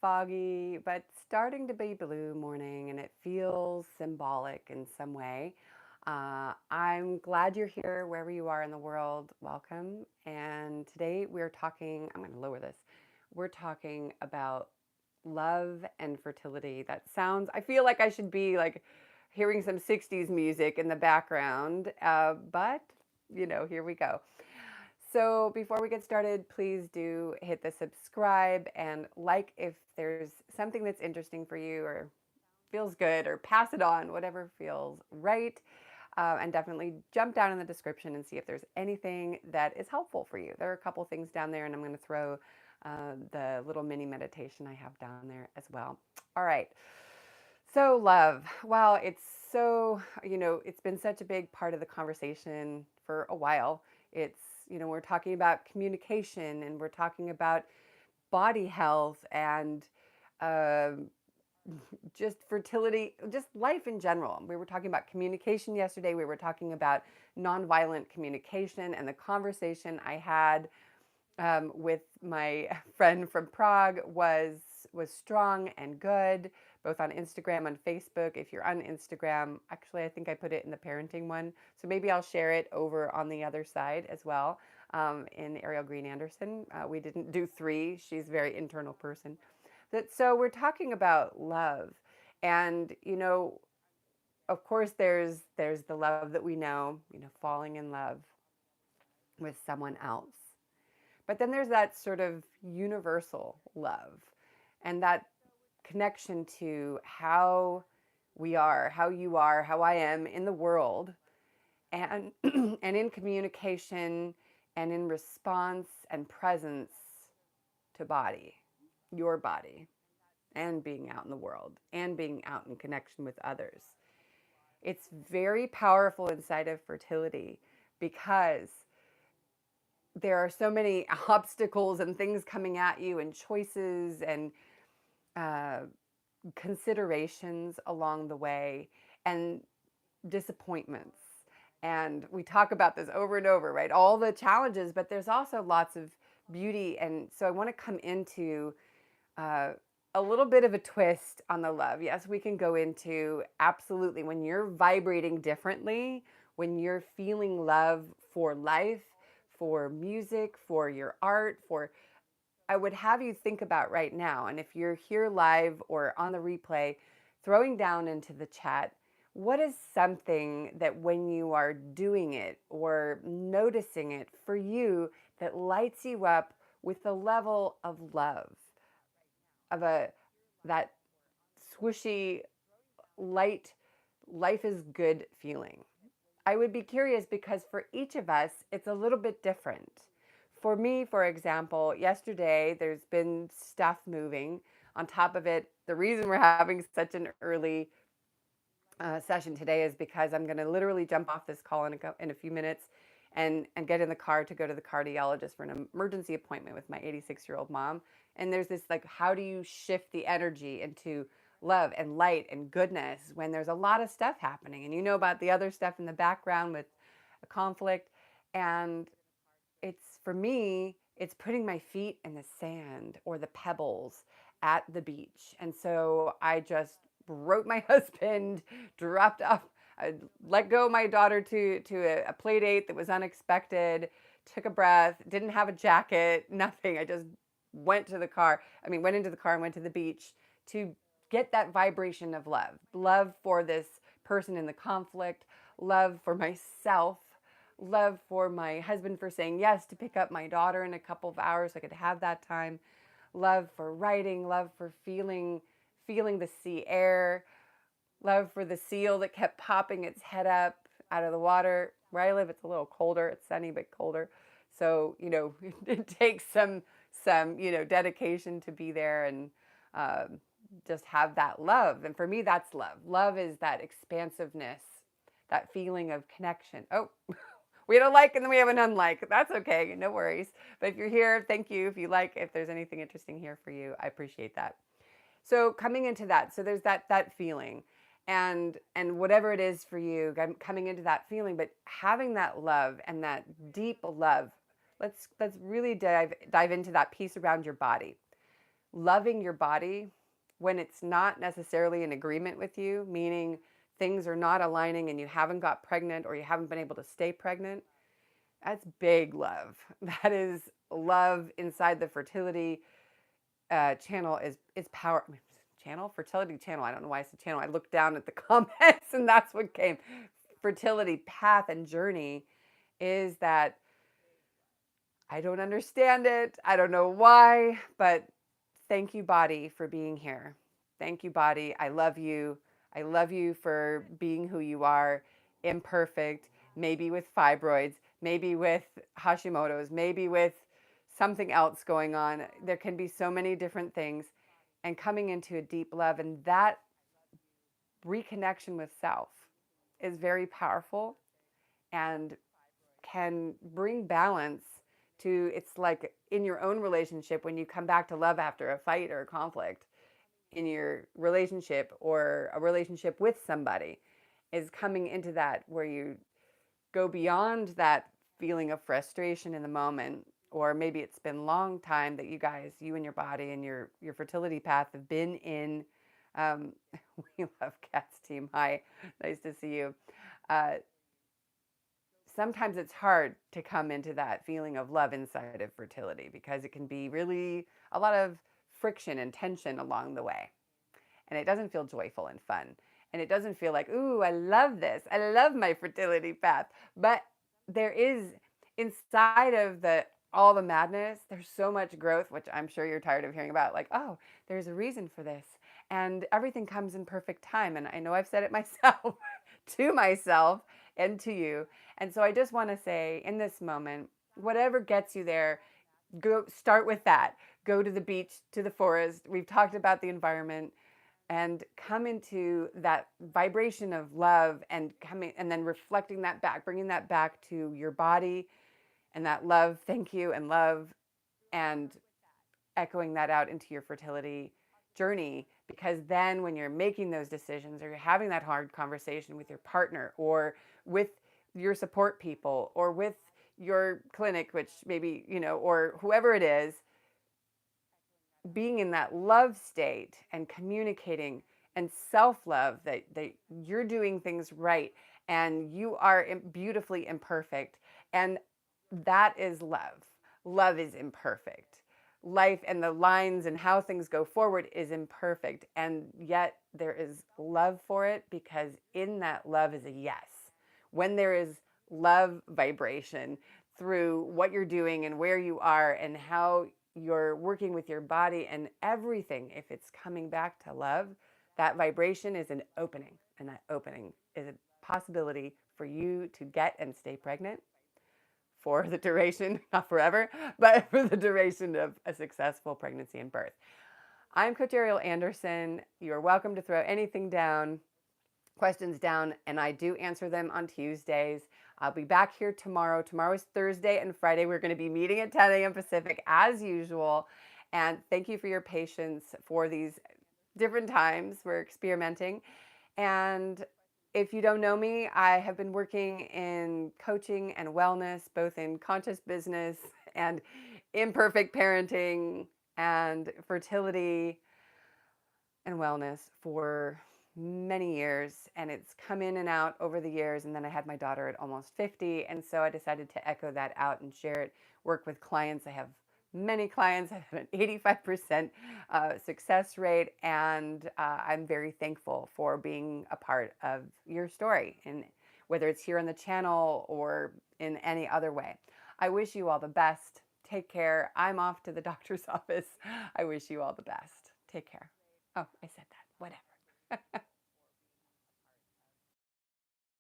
foggy, but starting to be blue morning, and it feels symbolic in some way. I'm glad you're here wherever you are in the world. Welcome. And today we're talking, I'm going to lower this. We're talking about love and fertility. That sounds, I feel like I should be like hearing some 60s music in the background, but here we go. So before we get started, please do hit the subscribe and like if there's something that's interesting for you or feels good, or pass it on, whatever feels right. And definitely jump down in the description and see if there's anything that is helpful for you. There are a couple things down there, and I'm going to throw the little mini meditation I have down there as well. All right. So, love. Well, it's been such a big part of the conversation for a while. We're talking about communication, and we're talking about body health and uh, just fertility, just life in general. We were talking about communication yesterday. We were talking about nonviolent communication, and the conversation I had with my friend from Prague was strong and good, both on Instagram and Facebook. If you're on Instagram, actually, I think I put it in the parenting one, so maybe I'll share it over on the other side as well. In Ariel Green Andersson, we didn't do three. She's a very internal person. So we're talking about love, and of course, there's the love that we know, falling in love with someone else. But then there's that sort of universal love and that connection to how we are, how you are, how I am in the world, and and in communication and in response and presence to body, your body, and being out in the world and being out in connection with others. It's very powerful inside of fertility because there are so many obstacles and things coming at you, and choices and uh, considerations along the way, and disappointments. And we talk about this over and over, right? All the challenges, but there's also lots of beauty. And so I want to come into uh, a little bit of a twist on the love. Yes, we can go into absolutely when you're vibrating differently, when you're feeling love for life, for music, for your art, for I would have you think about right now, and if you're here live or on the replay, throwing down into the chat, what is something that when you are doing it or noticing it for you that lights you up with a level of love, of a that swishy, light, life is good feeling? I would be curious because for each of us, it's a little bit different. For me, for example, yesterday there's been stuff moving. On top of it, the reason we're having such an early session today is because I'm going to literally jump off this call in a few minutes and get in the car to go to the cardiologist for an emergency appointment with my 86-year-old mom. And there's this like, how do you shift the energy into love and light and goodness when there's a lot of stuff happening? And you know about the other stuff in the background with a conflict. And it's for me, it's putting my feet in the sand or the pebbles at the beach. And so I just wrote my husband, dropped off, I let go of my daughter to a play date that was unexpected, took a breath, didn't have a jacket, nothing. I just went into the car and went to the beach to get that vibration of love, love for this person in the conflict, love for myself, love for my husband for saying yes to pick up my daughter in a couple of hours so I could have that time, love for writing, love for feeling the sea air, love for the seal that kept popping its head up out of the water. Where I live, it's a little colder. It's sunny but colder, so it takes some dedication to be there and just have that love. And for me, that's love. Love is that expansiveness, that feeling of connection. Oh, we had a like and then we have an unlike. That's okay. No worries. But if you're here, thank you. If there's anything interesting here for you, I appreciate that. So coming into that, so there's that feeling, and whatever it is for you, coming into that feeling, but having that love and that deep love. Let's really dive into that piece around your body. loving your body when it's not necessarily in agreement with you, meaning things are not aligning and you haven't got pregnant or you haven't been able to stay pregnant, that's big love. That is love inside the fertility channel is power. Channel? Fertility channel. I don't know why I said channel. I looked down at the comments and that's what came. Fertility path and journey is that I don't understand it. I don't know why, but thank you, body, for being here. Thank you, body. I love you. I love you for being who you are, imperfect, maybe with fibroids, maybe with Hashimoto's, maybe with something else going on. There can be so many different things. And coming into a deep love, and that reconnection with self is very powerful and can bring balance to, it's like in your own relationship when you come back to love after a fight or a conflict in your relationship or a relationship with somebody, is coming into that where you go beyond that feeling of frustration in the moment, or maybe it's been a long time that you guys, you and your body and your fertility path have been in. um, we love cats team. Hi, nice to see you. uh, Sometimes it's hard to come into that feeling of love inside of fertility because it can be really a lot of friction and tension along the way. And it doesn't feel joyful and fun. And it doesn't feel like, ooh, I love this. I love my fertility path. But there is, inside of the all the madness, there's so much growth, which I'm sure you're tired of hearing about. Like, oh, there's a reason for this. And everything comes in perfect time. And I know I've said it myself to myself and to you. And so I just want to say in this moment, whatever gets you there, go start with that. Go to the beach, to the forest. We've talked about the environment, and come into that vibration of love, and coming and then reflecting that back, bringing that back to your body, and that love, thank you, and love, and echoing that out into your fertility journey. Because then when you're making those decisions or you're having that hard conversation with your partner or with your support people or with your clinic, which maybe, or whoever it is, being in that love state and communicating and self-love that you're doing things right and you are beautifully imperfect, and that is love. Love is imperfect. Life and the lines and how things go forward is imperfect, and yet there is love for it, because in that love is a yes. When there is love vibration through what you're doing and where you are and how you're working with your body and everything, if it's coming back to love, that vibration is an opening, and that opening is a possibility for you to get and stay pregnant for the duration, not forever, but for the duration of a successful pregnancy and birth. I'm Coach Ariel Andersson. You're welcome to throw anything down, questions down, and I do answer them on Tuesdays. I'll be back here tomorrow. Tomorrow is Thursday and Friday. We're going to be meeting at 10 a.m. Pacific as usual. And thank you for your patience for these different times. We're experimenting. And if you don't know me, I have been working in coaching and wellness, both in conscious business and imperfect parenting and fertility and wellness for many years. And it's come in and out over the years. And then I had my daughter at almost 50. And so I decided to echo that out and share it, work with clients. I have many clients. I have an 85% success rate, and I'm very thankful for being a part of your story, and whether it's here on the channel or in any other way. I wish you all the best. Take care. I'm off to the doctor's office. I wish you all the best. Take care. Oh, I said that. Whatever.